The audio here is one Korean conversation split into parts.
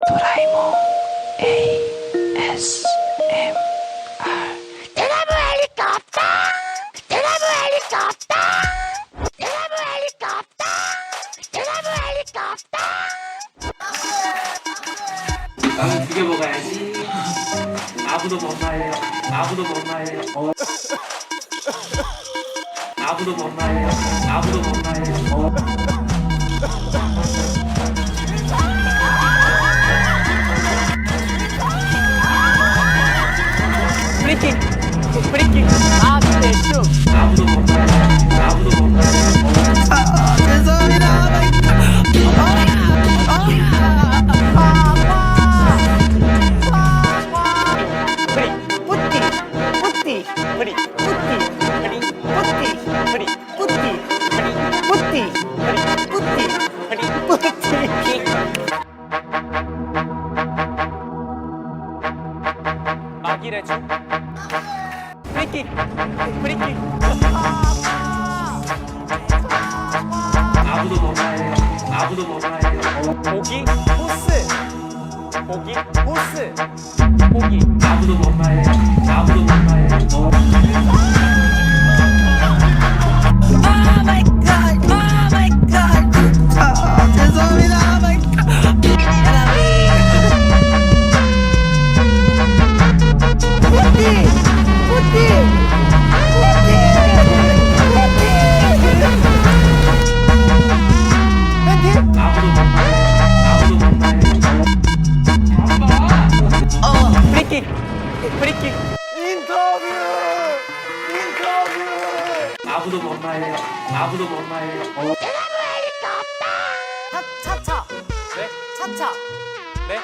도라에몽 ASMR. 대나무 헬리콥터, 대나무 헬리콥터, 대나무 헬리콥터, 대나무 헬리콥터. 나는 두 개 먹어야지. 아무도 못 말해요. 아무도 못 말해요. 아무도 못 말해요. 아무도 못 말해요. 프리킥 프리킥 그래 슛 아무도 못 말해요. 아무도 못 말해요. 죄송합니다. 프리 뿌띠 프리 뿌띠 프리 뿌띠 프리 뿌띠 프리 뿌띠 프리 뿌띠 막이래 주 프리킥 프리킥 아무도 못 말해요. 아무도 못 말해요. 보기 포스 보기 포스 보기 아무도 못 말해요. 아무도 못 말해요. 아무도 못 말해요. 아무도 못 말해요. 프리킥 프리킥 아무도 못 말해요. 아무도 못 말해요. 대나무 헬리콥터. 차차 네 차차 네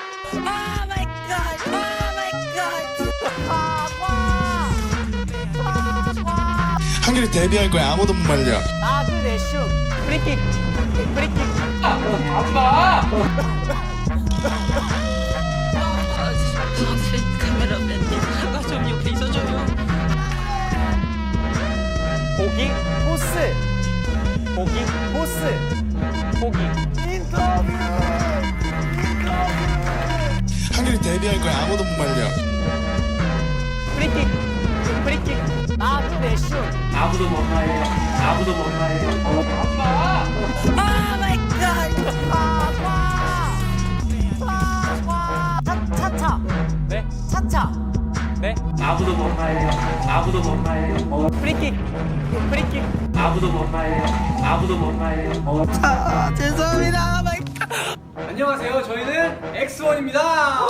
한결이 데뷔할 거야. 아무도 못 말려. 나그네 슛 프리킥 프리킥 카메라맨님 나가 좀 옆에 있어줘요. 보기 포스 보기 포스 보기 한결이 데뷔할 거야. 아무도 못 말려. 프리킥 프리킥 나그네 슛 아무도 못 말해요. 아무도 못 말해요. 차차 네 차차 네 아무도 못 말해요. 아무도 못 말해요. 프리킥 프리킥 아무도 못 말해요. 아무도 못 말해요. 죄송합니다 안녕하세요. 저희는 엑스원입니다.